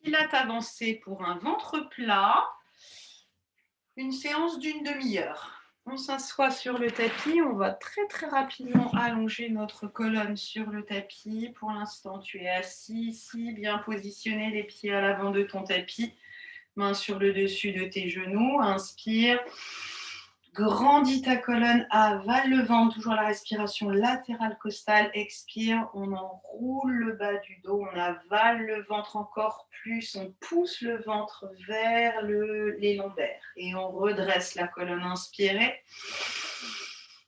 Pilates avancé pour un ventre plat, une séance d'une demi-heure. On s'assoit sur le tapis, on va très très rapidement allonger notre colonne sur le tapis. Pour l'instant, tu es assis ici, bien positionné, les pieds à l'avant de ton tapis, main sur le dessus de tes genoux. Inspire, grandis ta colonne, avale le ventre, toujours la respiration latérale costale. Expire, on enroule le bas du dos, on avale le ventre encore plus, on pousse le ventre vers les lombaires et on redresse la colonne. Inspirez,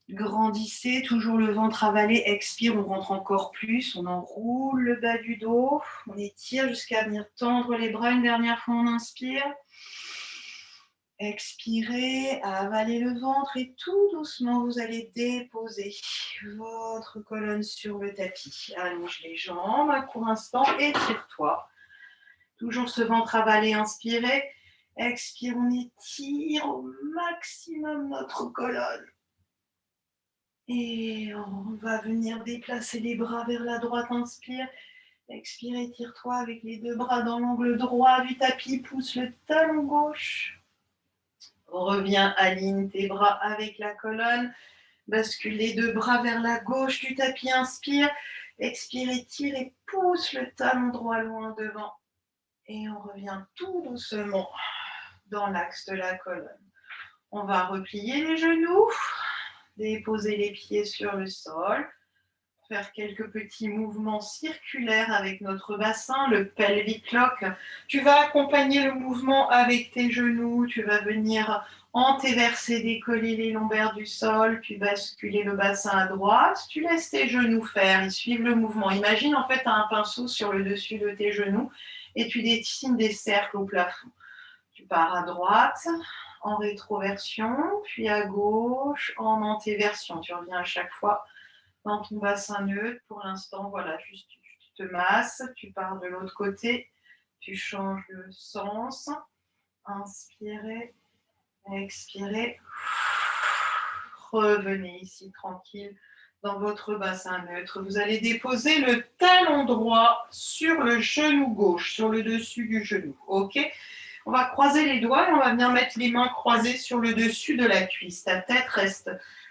grandissez, toujours le ventre avalé. Expire, on rentre encore plus, on enroule le bas du dos, on étire jusqu'à venir tendre les bras. Une dernière fois, on inspire. Expirez, avalez le ventre et tout doucement, vous allez déposer votre colonne sur le tapis. Allonge les jambes un court instant, étire-toi. Toujours ce ventre avalé, inspirez. Expire, on étire au maximum notre colonne. Et on va venir déplacer les bras vers la droite, inspire. Expire, étire-toi avec les deux bras dans l'angle droit du tapis, pousse le talon gauche. Reviens, aligne tes bras avec la colonne. Bascule les deux bras vers la gauche du tapis. Inspire. Expire, étire et pousse le talon droit loin devant. Et on revient tout doucement dans l'axe de la colonne. On va replier les genoux, déposer les pieds sur le sol, faire quelques petits mouvements circulaires avec notre bassin, le pelvic lock. Tu vas accompagner le mouvement avec tes genoux, tu vas venir antéverser, décoller les lombaires du sol, puis basculer le bassin à droite. Tu laisses tes genoux faire, ils suivent le mouvement. Imagine en fait un pinceau sur le dessus de tes genoux et tu dessines des cercles au plafond. Tu pars à droite, en rétroversion, puis à gauche, en antéversion. Tu reviens à chaque fois dans ton bassin neutre. Pour l'instant, voilà, juste tu te masses, tu pars de l'autre côté, tu changes le sens. Inspirez, expirez. Revenez ici tranquille dans votre bassin neutre. Vous allez déposer le talon droit sur le genou gauche, sur le dessus du genou. Ok ? On va croiser les doigts et on va venir mettre les mains croisées sur le dessus de la cuisse. Ta tête reste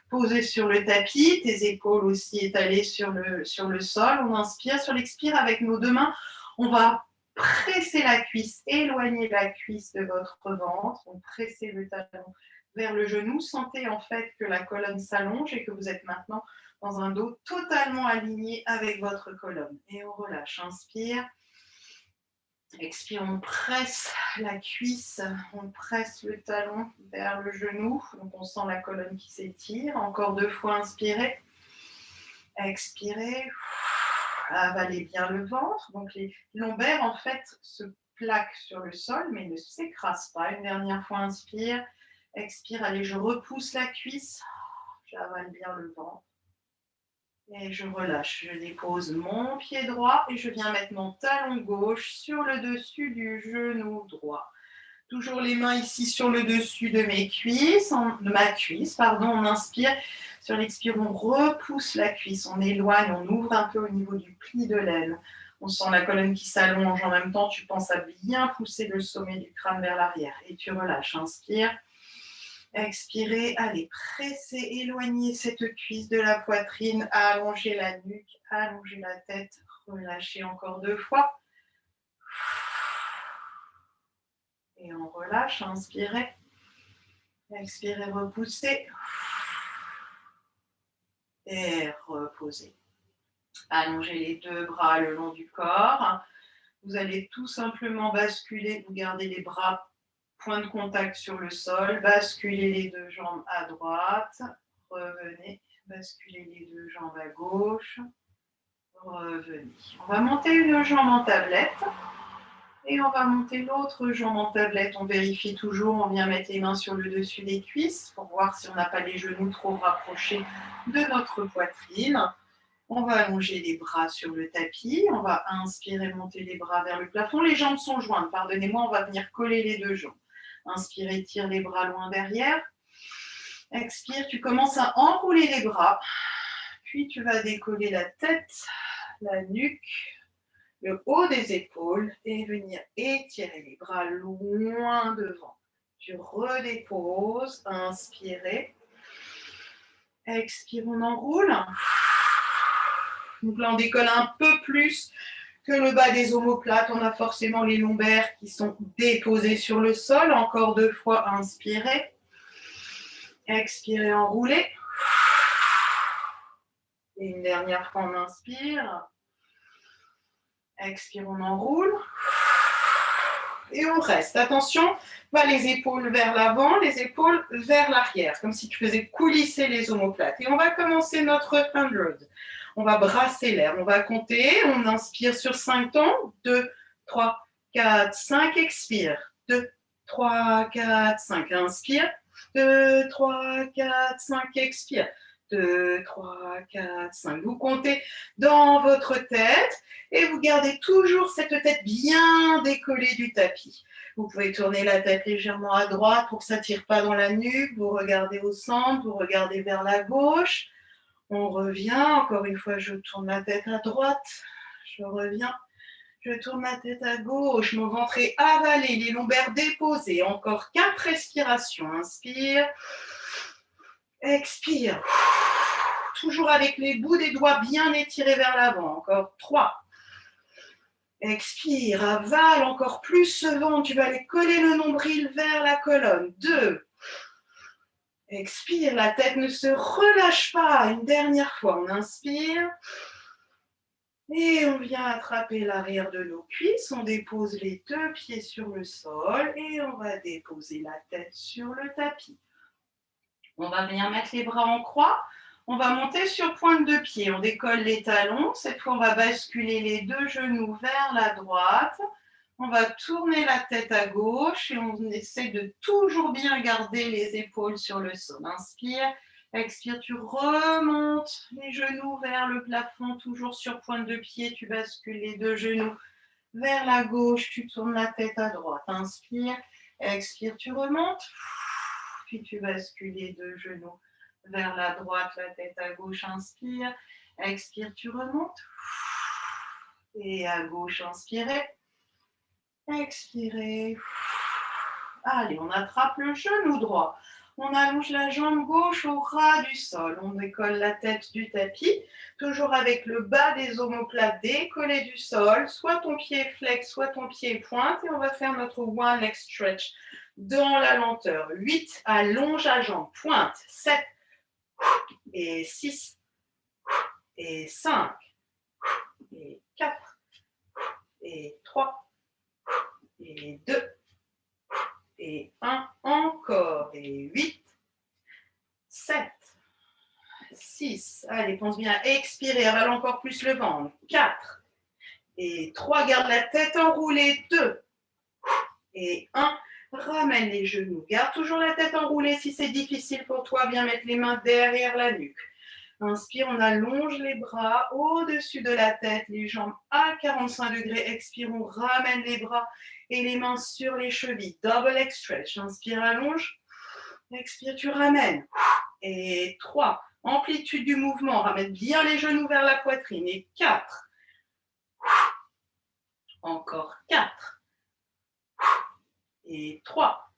posée sur le tapis, tes épaules aussi étalées sur le sol. On inspire. Sur l'expire, avec nos deux mains, on va presser la cuisse, éloigner la cuisse de votre ventre. On presse le talon vers le genou. Sentez en fait que la colonne s'allonge et que vous êtes maintenant dans un dos totalement aligné avec votre colonne. Et on relâche. Inspire. Expire, on presse la cuisse, on presse le talon vers le genou. Donc on sent la colonne qui s'étire. Encore deux fois, inspirez. Expirez. Avalez bien le ventre. Donc les lombaires, en fait, se plaquent sur le sol, mais ne s'écrasent pas. Une dernière fois, inspire. Expire. Allez, je repousse la cuisse. J'avale bien le ventre. Et je relâche, je dépose mon pied droit et je viens mettre mon talon gauche sur le dessus du genou droit. Toujours les mains ici sur le dessus de mes cuisses, de ma cuisse, pardon. On inspire, sur l'expire, on repousse la cuisse, on éloigne, on ouvre un peu au niveau du pli de l'aine. On sent la colonne qui s'allonge, en même temps tu penses à bien pousser le sommet du crâne vers l'arrière et tu relâches, inspire. Expirez, allez, pressez, éloignez cette cuisse de la poitrine, allongez la nuque, allongez la tête, relâchez encore deux fois. Et on relâche, inspirez. Expirez, repoussez. Et reposez. Allongez les deux bras le long du corps. Vous allez tout simplement basculer, vous gardez les bras point de contact sur le sol, basculez les deux jambes à droite, revenez, basculez les deux jambes à gauche, revenez. On va monter une jambe en tablette et on va monter l'autre jambe en tablette. On vérifie toujours, on vient mettre les mains sur le dessus des cuisses pour voir si on n'a pas les genoux trop rapprochés de notre poitrine. On va allonger les bras sur le tapis, on va inspirer, monter les bras vers le plafond. Les jambes sont jointes, pardonnez-moi, on va venir coller les deux jambes. Inspire, tire les bras loin derrière. Expire, tu commences à enrouler les bras. Puis tu vas décoller la tête, la nuque, le haut des épaules et venir étirer les bras loin devant. Tu redéposes, inspirez. Expire, on enroule. Donc là, on décolle un peu plus que le bas des omoplates. On a forcément les lombaires qui sont déposés sur le sol. Encore 2 fois, inspirez. Expirez, enroulez. Et une dernière fois, on inspire. Expire, on enroule. Et on reste. Attention, les épaules vers l'avant, les épaules vers l'arrière, comme si tu faisais coulisser les omoplates. Et on va commencer notre 100. On va brasser l'air. On va compter. On inspire sur 5 temps. 2, 3, 4, 5. Expire. 2, 3, 4, 5. Inspire. 2, 3, 4, 5. Expire. 2, 3, 4, 5. Vous comptez dans votre tête et vous gardez toujours cette tête bien décollée du tapis. Vous pouvez tourner la tête légèrement à droite pour que ça ne tire pas dans la nuque. Vous regardez au centre, vous regardez vers la gauche. On revient. Encore une fois, je tourne la tête à droite. Je reviens. Je tourne la tête à gauche. Mon ventre est avalé, les lombaires déposés. Encore 4 respirations. Inspire. Expire. Toujours avec les bouts des doigts bien étirés vers l'avant. Encore 3. Expire, avale encore plus ce ventre. Tu vas aller coller le nombril vers la colonne. 2. Expire, la tête ne se relâche pas. Une dernière fois, on inspire. Et on vient attraper l'arrière de nos cuisses. On dépose les 2 pieds sur le sol et on va déposer la tête sur le tapis. On va venir mettre les bras en croix. On va monter sur pointe de pied. On décolle les talons. Cette fois, on va basculer les 2 genoux vers la droite. On va tourner la tête à gauche et on essaie de toujours bien garder les épaules sur le sol. Inspire, expire, tu remontes les genoux vers le plafond, toujours sur pointe de pied. Tu bascules les 2 genoux vers la gauche. Tu tournes la tête à droite. Inspire, expire, tu remontes. Puis tu bascules les 2 genoux vers la droite, la tête à gauche, inspire. Expire, tu remontes. Et à gauche, inspirez. Expirez. Allez, on attrape le genou droit. On allonge la jambe gauche au ras du sol. On décolle la tête du tapis, toujours avec le bas des omoplates décollé du sol. Soit ton pied est flex, soit ton pied est pointe. Et on va faire notre one leg stretch dans la lenteur. 8, allonge la jambe, pointe. 7 et 6 et 5 et 4 et 3 et 2 et 1, encore, et 8, 7, 6, allez, pense bien à expirer, avale encore plus le ventre, 4, et 3, garde la tête enroulée, 2, et 1, ramène les genoux, garde toujours la tête enroulée, si c'est difficile pour toi, viens mettre les mains derrière la nuque. Inspire, on allonge les bras au-dessus de la tête, les jambes à 45 degrés. Expire, on ramène les bras et les mains sur les chevilles. Double leg stretch. Inspire, allonge. Expire, tu ramènes. Et 3. Amplitude du mouvement. Ramène bien les genoux vers la poitrine. Et 4. Encore 4. Et 3.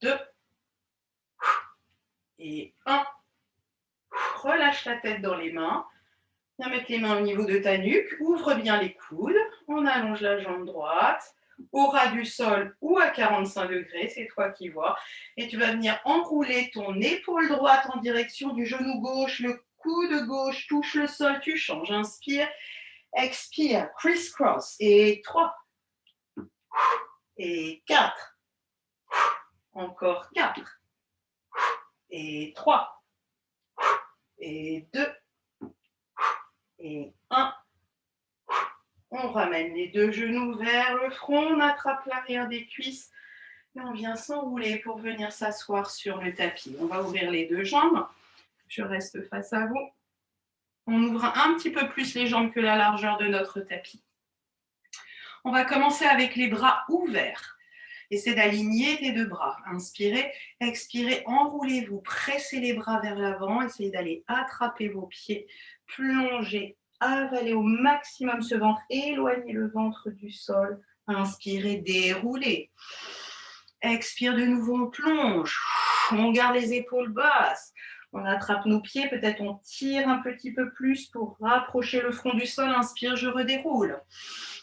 2. Et 1. Relâche la tête dans les mains. Viens mettre les mains au niveau de ta nuque. Ouvre bien les coudes. On allonge la jambe droite au ras du sol ou à 45 degrés. C'est toi qui vois. Et tu vas venir enrouler ton épaule droite en direction du genou gauche. Le coude gauche touche le sol. Tu changes. Inspire. Expire. Criss-cross. Et 3. Et 4. Encore 4. Et 3. Et 2. Et 1. On ramène les 2 genoux vers le front, on attrape l'arrière des cuisses et on vient s'enrouler pour venir s'asseoir sur le tapis. On va ouvrir les 2 jambes. Je reste face à vous. On ouvre un petit peu plus les jambes que la largeur de notre tapis. On va commencer avec les bras ouverts. Essaie d'aligner tes 2 bras. Inspirez, expirez, enroulez-vous, pressez les bras vers l'avant. Essayez d'aller attraper vos pieds, plonger avalez au maximum ce ventre, éloignez le ventre du sol. Inspirez, déroulez. Expire de nouveau, on plonge. On garde les épaules basses. On attrape nos pieds, peut-être on tire un petit peu plus pour rapprocher le front du sol. Inspire, je redéroule.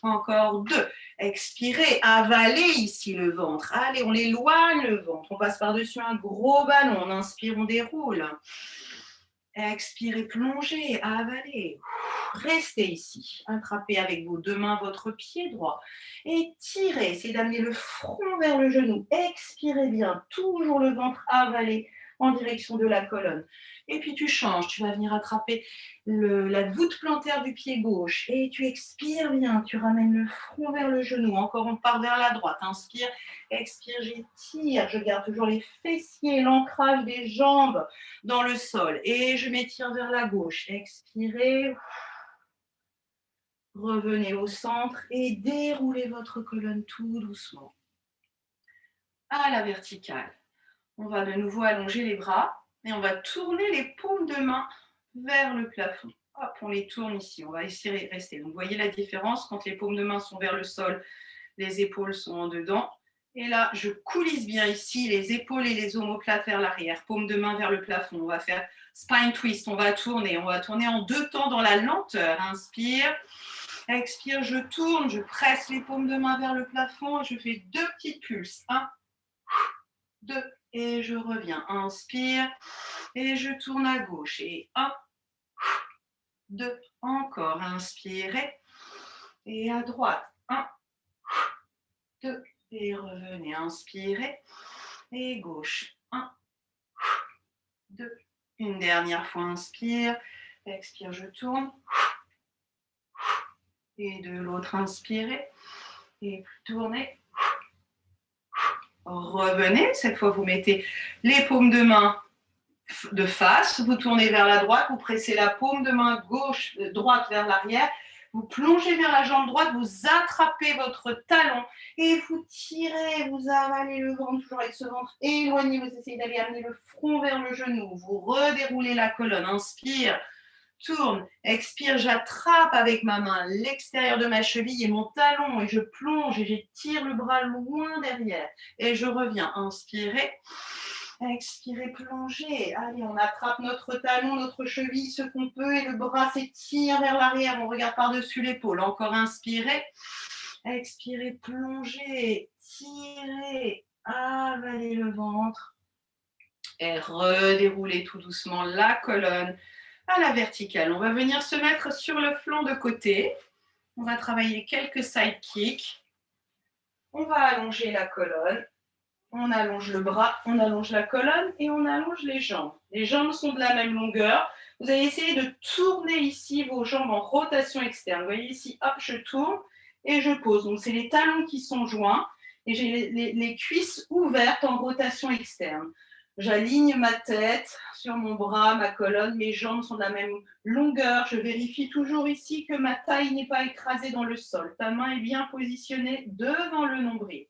Encore 2. Expirez, avalez ici le ventre. Allez, on éloigne le ventre. On passe par-dessus un gros ballon. On inspire, on déroule. Expirez, plongez, avalez. Restez ici. Attrapez avec vos 2 mains votre pied droit. Et tirez. Essayez d'amener le front vers le genou. Expirez bien. Toujours le ventre avalé en direction de la colonne. Et puis tu changes. Tu vas venir attraper la voûte plantaire du pied gauche. Et tu expires bien. Tu ramènes le front vers le genou. Encore, on part vers la droite. Inspire, expire, j'étire. Je garde toujours les fessiers, l'ancrage des jambes dans le sol. Et je m'étire vers la gauche. Expirez. Revenez au centre et déroulez votre colonne tout doucement. À la verticale. On va de nouveau allonger les bras et on va tourner les paumes de main vers le plafond. Hop, on les tourne ici. On va essayer de rester. Donc, vous voyez la différence quand les paumes de main sont vers le sol, les épaules sont en dedans. Et là, je coulisse bien ici, les épaules et les omoplates vers l'arrière, paumes de main vers le plafond. On va faire spine twist, on va tourner en 2 temps dans la lenteur. Inspire, expire, je tourne, je presse les paumes de main vers le plafond et je fais 2 petites pulses. 1, 2, et je reviens. Inspire, et je tourne à gauche. Et 1, 2, encore. Inspirez, et à droite. 1, 2, et revenez. Inspirez, et gauche. 1, 2, une dernière fois. Inspire, expire, je tourne. Et de l'autre, inspirez, et tournez. Revenez, cette fois vous mettez les paumes de main de face, vous tournez vers la droite, vous pressez la paume de main gauche, droite vers l'arrière, vous plongez vers la jambe droite, vous attrapez votre talon et vous tirez, vous avalez le ventre, toujours avec ce ventre éloigné, vous essayez d'aller amener le front vers le genou, vous redéroulez la colonne, inspire, tourne, expire, j'attrape avec ma main l'extérieur de ma cheville et mon talon et je plonge et j'étire le bras loin derrière et je reviens, inspirez, expirez, plongez, allez on attrape notre talon, notre cheville, ce qu'on peut et le bras s'étire vers l'arrière, on regarde par-dessus l'épaule, encore inspirez, expirez, plongez, tirez, avalez le ventre et redéroulez tout doucement la colonne à la verticale. On va venir se mettre sur le flanc de côté. On va travailler quelques side kicks. On va allonger la colonne. On allonge le bras, on allonge la colonne et on allonge les jambes. Les jambes sont de la même longueur. Vous allez essayer de tourner ici vos jambes en rotation externe. Vous voyez ici, hop, je tourne et je pose. Donc, c'est les talons qui sont joints et j'ai les cuisses ouvertes en rotation externe. J'aligne ma tête sur mon bras, ma colonne, mes jambes sont de la même longueur. Je vérifie toujours ici que ma taille n'est pas écrasée dans le sol. Ta main est bien positionnée devant le nombril.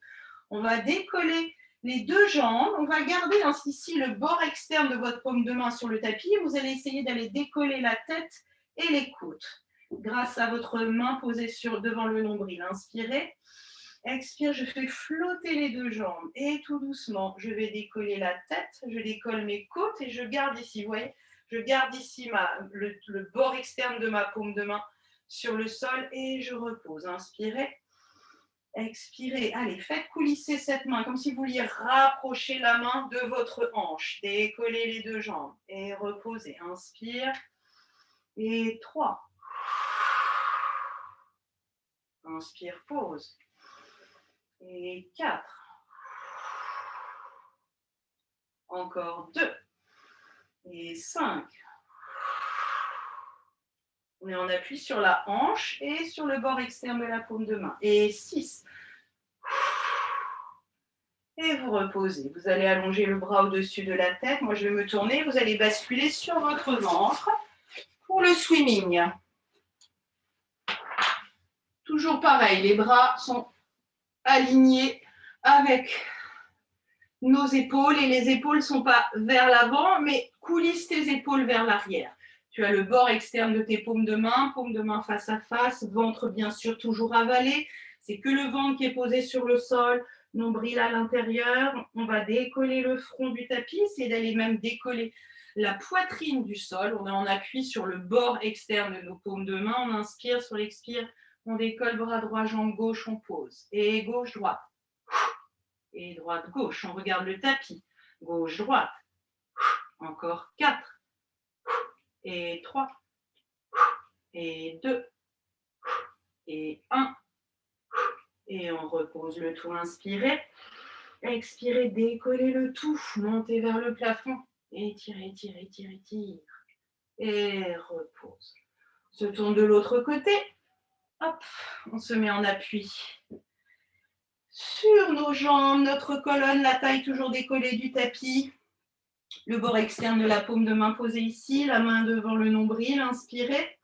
On va décoller les 2 jambes. On va garder ici le bord externe de votre paume de main sur le tapis. Vous allez essayer d'aller décoller la tête et les côtes grâce à votre main posée devant le nombril. Inspirez. Expire, je fais flotter les 2 jambes et tout doucement, je vais décoller la tête, je décolle mes côtes et je garde ici, vous voyez, je garde ici le bord externe de ma paume de main sur le sol et je repose. Inspirez, expirez, allez, faites coulisser cette main comme si vous vouliez rapprocher la main de votre hanche. Décollez les 2 jambes et reposez. Inspire et 3. Inspire, pause. Et 4. Encore 2. Et 5. Et on appuie sur la hanche et sur le bord externe de la paume de main. Et 6. Et vous reposez. Vous allez allonger le bras au-dessus de la tête. Moi, je vais me tourner. Vous allez basculer sur votre ventre pour le swimming. Toujours pareil, les bras sont alignés avec nos épaules et les épaules ne sont pas vers l'avant, mais coulissent tes épaules vers l'arrière. Tu as le bord externe de tes paumes de main face à face, ventre bien sûr toujours avalé. C'est que le ventre qui est posé sur le sol, nombril à l'intérieur. On va décoller le front du tapis, essayer d'aller même décoller la poitrine du sol. On est en appui sur le bord externe de nos paumes de main. On inspire, sur l'expire, on décolle bras droit, jambe gauche, on pose. Et gauche, droite. Et droite, gauche. On regarde le tapis. Gauche, droite. Encore 4. Et 3. Et 2. Et 1. Et on repose le tout. Inspirez. Expirez, décollez le tout. Montez vers le plafond. Étirez, étirez, étirez, étirez. Et repose. On se tourne de l'autre côté. Hop, on se met en appui. Sur nos jambes, notre colonne, la taille toujours décollée du tapis. Le bord externe de la paume de main posée ici, la main devant le nombril, inspirez.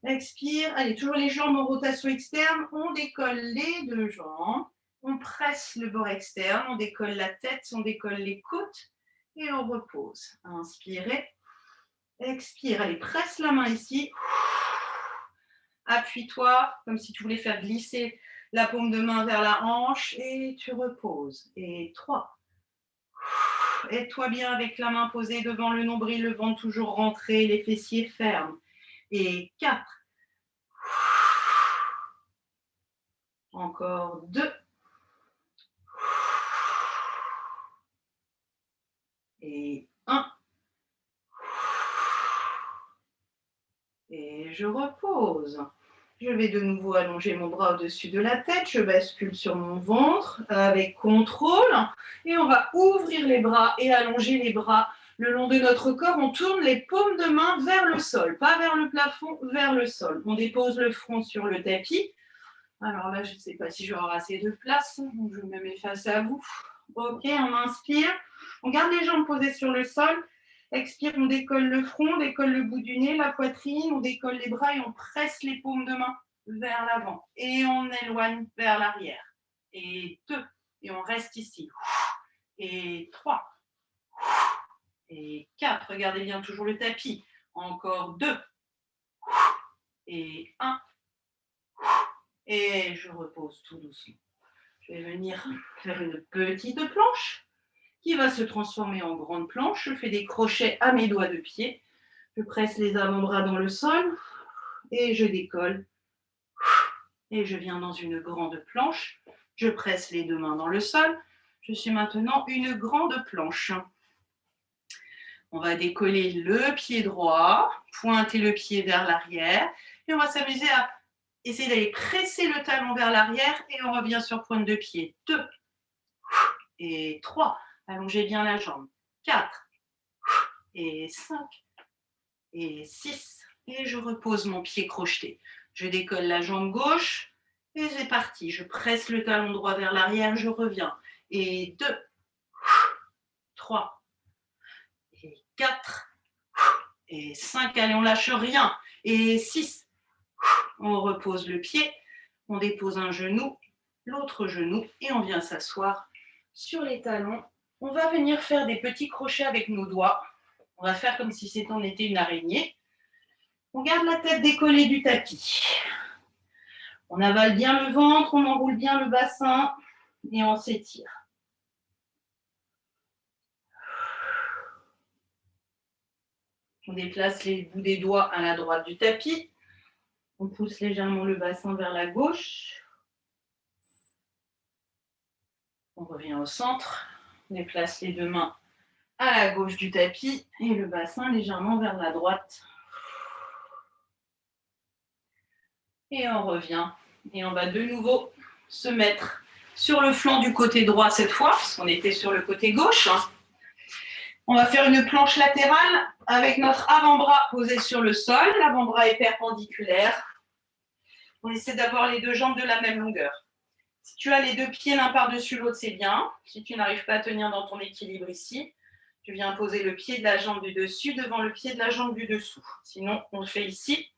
Expire, allez, toujours les jambes en rotation externe, on décolle les deux jambes, on presse le bord externe, on décolle la tête, on décolle les côtes et on repose. Inspirez, expire, allez, presse la main ici. Appuie-toi comme si tu voulais faire glisser la paume de main vers la hanche et tu reposes. Et 3. Aide-toi bien avec la main posée devant le nombril, le ventre toujours rentré, les fessiers fermes. Et 4. Encore 2. Et 1. Et je repose. Je vais de nouveau allonger mon bras au-dessus de la tête. Je bascule sur mon ventre avec contrôle. Et on va ouvrir les bras et allonger les bras le long de notre corps. On tourne les paumes de main vers le sol. Pas vers le plafond, vers le sol. On dépose le front sur le tapis. Alors là, je ne sais pas si j'aurai assez de place. Donc je me mets face à vous. Ok, on inspire. On garde les jambes posées sur le sol. Expire, on décolle le front, on décolle le bout du nez, la poitrine, on décolle les bras et on presse les paumes de main vers l'avant. Et on éloigne vers l'arrière. Et 2. Et on reste ici. Et 3. Et 4. Regardez bien toujours le tapis. Encore 2. Et 1. Et je repose tout doucement. Je vais venir faire une petite planche qui va se transformer en grande planche. Je fais des crochets à mes doigts de pied. Je presse les avant-bras dans le sol et je décolle. Et je viens dans une grande planche. Je presse les deux mains dans le sol. Je suis maintenant une grande planche. On va décoller le pied droit, pointer le pied vers l'arrière et on va s'amuser à essayer d'aller presser le talon vers l'arrière et on revient sur pointe de pied. 2 et 3. Allongez bien la jambe. 4 et 5 et 6. Et je repose mon pied crocheté. Je décolle la jambe gauche et c'est parti. Je presse le talon droit vers l'arrière, je reviens. Et 2, 3 et 4 et 5. Allez, on lâche rien. Et 6. On repose le pied, on dépose un genou, l'autre genou et on vient s'asseoir sur les talons. On va venir faire des petits crochets avec nos doigts. On va faire comme si on était une araignée. On garde la tête décollée du tapis. On avale bien le ventre, on enroule bien le bassin et on s'étire. On déplace les bouts des doigts à la droite du tapis. On pousse légèrement le bassin vers la gauche. On revient au centre. On déplace les deux mains à la gauche du tapis et le bassin légèrement vers la droite. Et on revient. Et on va de nouveau se mettre sur le flanc du côté droit cette fois, parce qu'on était sur le côté gauche. On va faire une planche latérale avec notre avant-bras posé sur le sol. L'avant-bras est perpendiculaire. On essaie d'avoir les deux jambes de la même longueur. Si tu as les deux pieds l'un par-dessus l'autre, c'est bien. Si tu n'arrives pas à tenir dans ton équilibre ici, tu viens poser le pied de la jambe du dessus devant le pied de la jambe du dessous. Sinon, on le fait ici.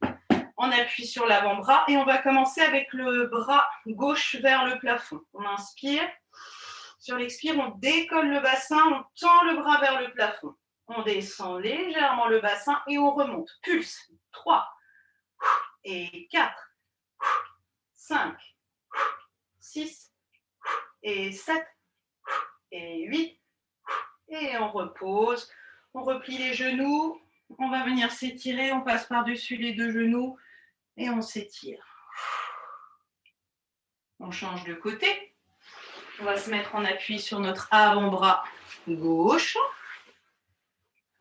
On appuie sur l'avant-bras et on va commencer avec le bras gauche vers le plafond. On inspire. Sur l'expire, on décolle le bassin, on tend le bras vers le plafond. On descend légèrement le bassin et on remonte. Pulse. 3 et 4, 5, 6 et 7 et 8. Et on repose. On replie les genoux. On va venir s'étirer. On passe par-dessus les deux genoux et on s'étire. On change de côté. On va se mettre en appui sur notre avant-bras gauche.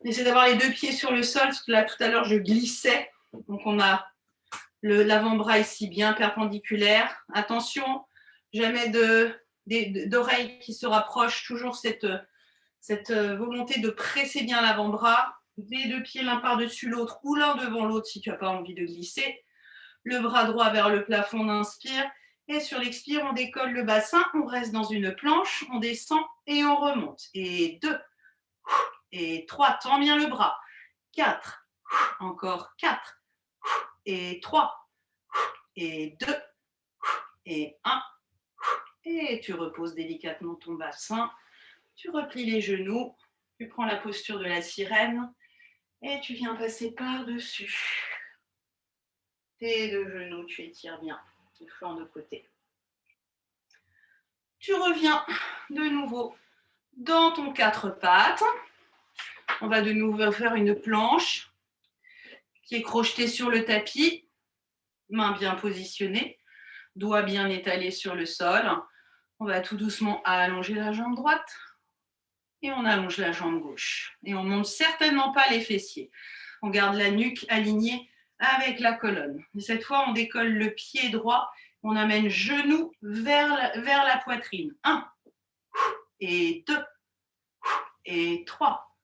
Essayez d'avoir les deux pieds sur le sol, parce que là, tout à l'heure, je glissais. Donc, on a l'avant-bras ici bien perpendiculaire. Attention, jamais d'oreilles qui se rapprochent. Toujours cette volonté de presser bien l'avant-bras. Les deux pieds l'un par-dessus l'autre ou l'un devant l'autre si tu n'as pas envie de glisser. Le bras droit vers le plafond, on inspire. Et sur l'expire, on décolle le bassin. On reste dans une planche. On descend et on remonte. Et 2. Et 3. Tends bien le bras. 4. Encore 4. Et 3. Et 2. Et 1. Et tu reposes délicatement ton bassin. Tu replies les genoux. Tu prends la posture de la sirène. Et tu viens passer par-dessus. Tes deux genoux, tu étires bien le flanc de côté. Tu reviens de nouveau dans ton 4 pattes. On va de nouveau faire une planche qui est crochetée sur le tapis. Mains bien positionnées, doigts bien étalés sur le sol. On va tout doucement allonger la jambe droite et on allonge la jambe gauche. Et on ne monte certainement pas les fessiers. On garde la nuque alignée avec la colonne. Et cette fois, on décolle le pied droit. On amène genou vers la poitrine. 1 et 2 et 3,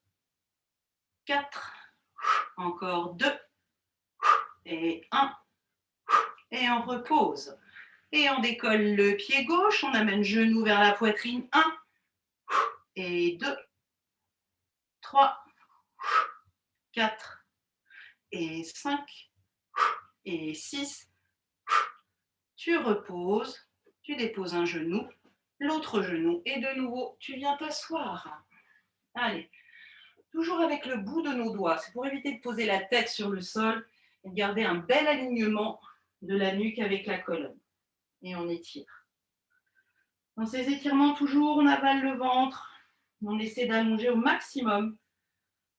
4, encore 2 et 1. Et on repose. Et on décolle le pied gauche, on amène genou vers la poitrine. 1 et 2, 3, 4 et 5 et 6. Tu reposes, tu déposes un genou, l'autre genou et de nouveau, tu viens t'asseoir. Allez, toujours avec le bout de nos doigts. C'est pour éviter de poser la tête sur le sol et de garder un bel alignement de la nuque avec la colonne. Et on étire. Dans ces étirements, toujours, on avale le ventre. On essaie d'allonger au maximum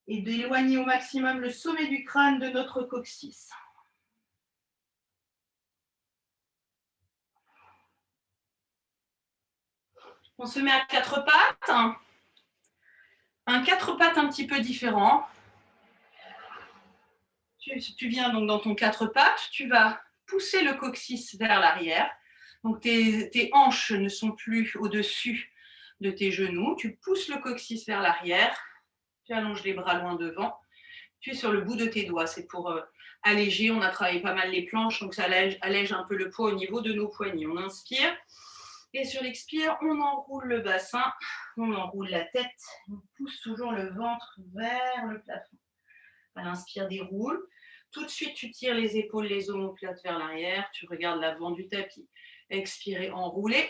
et d'éloigner au maximum le sommet du crâne de notre coccyx. On se met à 4 pattes. Un 4 pattes un petit peu différent. Tu viens donc dans ton 4 pattes, tu vas pousser le coccyx vers l'arrière. Donc tes hanches ne sont plus au-dessus de tes genoux. Tu pousses le coccyx vers l'arrière. Tu allonges les bras loin devant. Tu es sur le bout de tes doigts. C'est pour alléger. On a travaillé pas mal les planches, donc ça allège un peu le poids au niveau de nos poignets. On inspire. Et sur l'expire, on enroule le bassin. On enroule la tête. On pousse toujours le ventre vers le plafond. À l'inspire, déroule. Tout de suite, tu tires les épaules, les omoplates vers l'arrière. Tu regardes l'avant du tapis. Expirez, enroulez.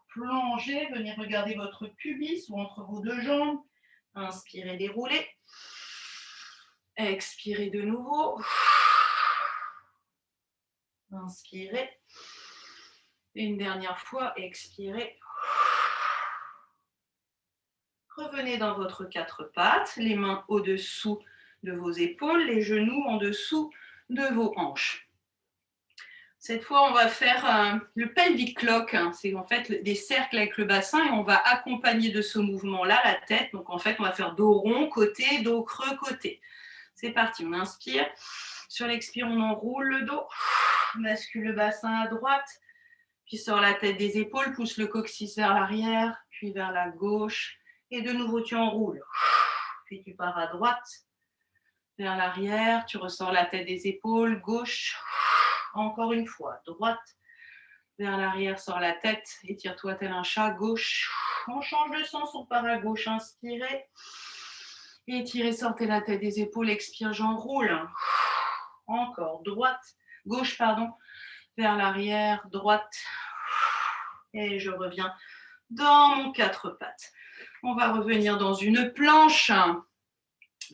Plongez, venez regarder votre pubis ou entre vos deux jambes. Inspirez, déroulez. Expirez de nouveau. Inspirez. Une dernière fois, expirez. Revenez dans votre 4 pattes, les mains au-dessous de vos épaules, les genoux en dessous de vos hanches. Cette fois, on va faire le pelvic clock. C'est en fait des cercles avec le bassin et on va accompagner de ce mouvement-là la tête. Donc en fait, on va faire dos rond, côté, dos creux, côté. C'est parti, on inspire. Sur l'expire, on enroule le dos. On bascule le bassin à droite. Puis sort la tête des épaules, pousse le coccyx vers l'arrière, puis vers la gauche. Et de nouveau, tu enroules. Puis tu pars à droite, vers l'arrière. Tu ressors la tête des épaules, gauche. Encore une fois, droite, vers l'arrière, sors la tête. Étire-toi tel un chat, gauche. On change de sens, on part à gauche. Inspirez. Étirez, sortez la tête des épaules. Expire, j'enroule. Encore, droite, gauche, pardon. Vers l'arrière, droite. Et je reviens dans mon 4 pattes. On va revenir dans une planche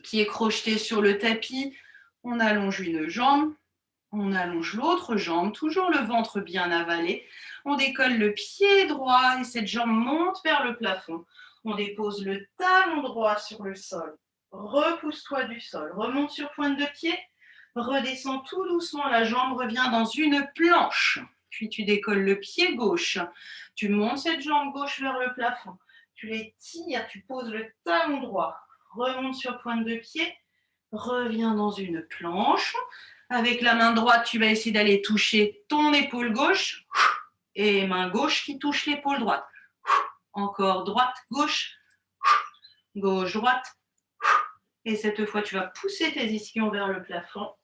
qui est crochetée sur le tapis. On allonge une jambe, on allonge l'autre jambe, toujours le ventre bien avalé. On décolle le pied droit et cette jambe monte vers le plafond. On dépose le talon droit sur le sol. Repousse-toi du sol, remonte sur pointe de pied, redescends tout doucement, la jambe revient dans une planche. Puis tu décolles le pied gauche, tu montes cette jambe gauche vers le plafond, tu l'étires, tu poses le talon droit, remonte sur pointe de pied, reviens dans une planche. Avec la main droite, tu vas essayer d'aller toucher ton épaule gauche et main gauche qui touche l'épaule droite. Encore droite, gauche, gauche, droite. Et cette fois, tu vas pousser tes ischions vers le plafond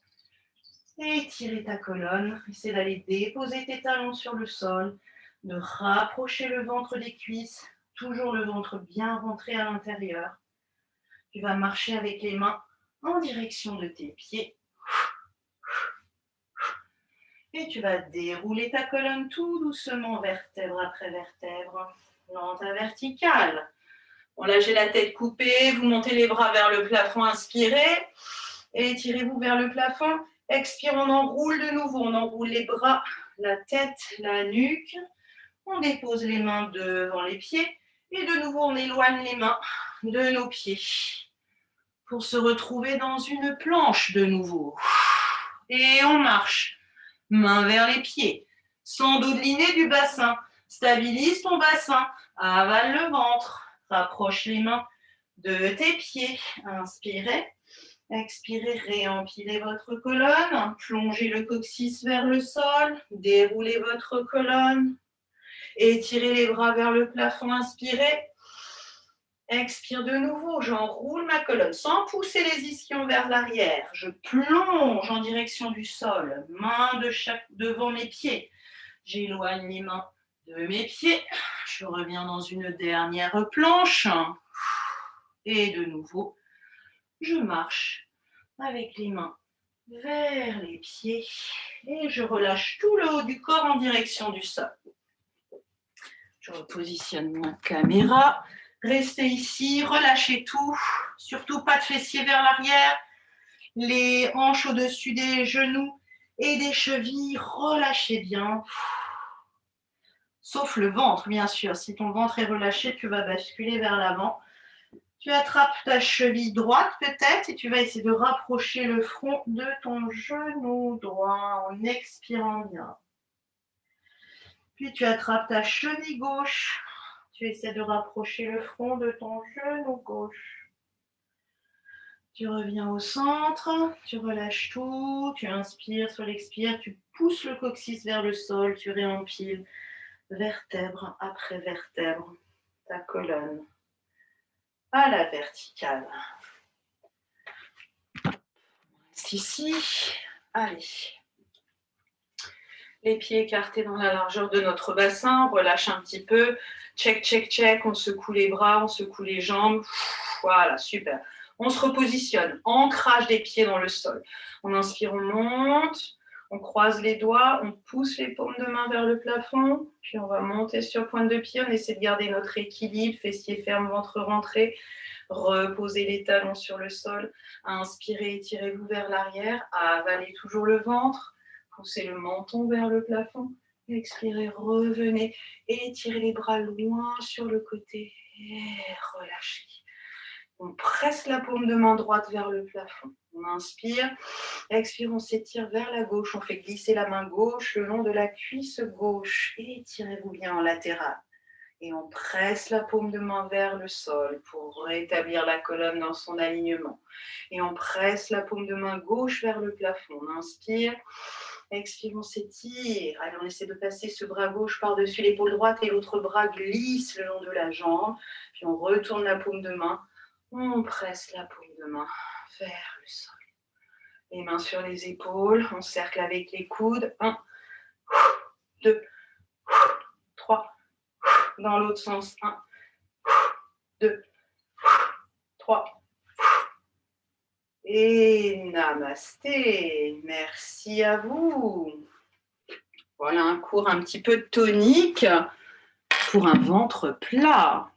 et étirer ta colonne. Essaie d'aller déposer tes talons sur le sol, de rapprocher le ventre des cuisses, toujours le ventre bien rentré à l'intérieur. Tu vas marcher avec les mains en direction de tes pieds. Et tu vas dérouler ta colonne tout doucement, vertèbre après vertèbre, dans ta verticale. Bon, là, j'ai la tête coupée, vous montez les bras vers le plafond, inspirez, et étirez-vous vers le plafond. Expire, on enroule de nouveau, on enroule les bras, la tête, la nuque. On dépose les mains devant les pieds, et de nouveau, on éloigne les mains de nos pieds pour se retrouver dans une planche de nouveau. Et on marche. Main vers les pieds, sans dodeliner du bassin. Stabilise ton bassin, avale le ventre, rapproche les mains de tes pieds. Inspirez, expirez, réempilez votre colonne, plongez le coccyx vers le sol, déroulez votre colonne, étirez les bras vers le plafond, inspirez. Expire de nouveau, j'enroule ma colonne sans pousser les ischions vers l'arrière. Je plonge en direction du sol, main devant mes pieds. J'éloigne les mains de mes pieds. Je reviens dans une dernière planche. Et de nouveau, je marche avec les mains vers les pieds. Et je relâche tout le haut du corps en direction du sol. Je repositionne ma caméra. Restez ici, relâchez tout, surtout pas de fessiers vers l'arrière, les hanches au-dessus des genoux et des chevilles, relâchez bien. Sauf le ventre, bien sûr. Si ton ventre est relâché, tu vas basculer vers l'avant. Tu attrapes ta cheville droite peut-être et tu vas essayer de rapprocher le front de ton genou droit en expirant bien. Puis tu attrapes ta cheville gauche. Tu essaies de rapprocher le front de ton genou gauche. Tu reviens au centre, tu relâches tout, tu inspires sur l'expire, tu pousses le coccyx vers le sol, tu réempiles vertèbre après vertèbre, ta colonne à la verticale. Reste ici, allez. Les pieds écartés dans la largeur de notre bassin, on relâche un petit peu. Check, check, check, on secoue les bras, on secoue les jambes. Voilà, super. On se repositionne, ancrage des pieds dans le sol. On inspire, on monte, on croise les doigts, on pousse les paumes de main vers le plafond, puis on va monter sur pointe de pied, on essaie de garder notre équilibre, fessiers fermes, ventre rentré. Reposez les talons sur le sol, inspirez, étirez-vous vers l'arrière, avalez toujours le ventre. Poussez le menton vers le plafond. Expirez, revenez. Étirez les bras loin sur le côté. Et relâchez. On presse la paume de main droite vers le plafond. On inspire. Expire, on s'étire vers la gauche. On fait glisser la main gauche le long de la cuisse gauche. Étirez-vous bien en latéral. Et on presse la paume de main vers le sol pour rétablir la colonne dans son alignement. Et on presse la paume de main gauche vers le plafond. On inspire. Expire, on s'étire. Allez, on essaie de passer ce bras gauche par-dessus l'épaule droite et l'autre bras glisse le long de la jambe. Puis on retourne la paume de main. On presse la paume de main vers le sol. Les mains sur les épaules. On cercle avec les coudes. 1, 2, 3. Dans l'autre sens. 1, 2, 3. Et namasté, merci à vous. Voilà un cours un petit peu tonique pour un ventre plat.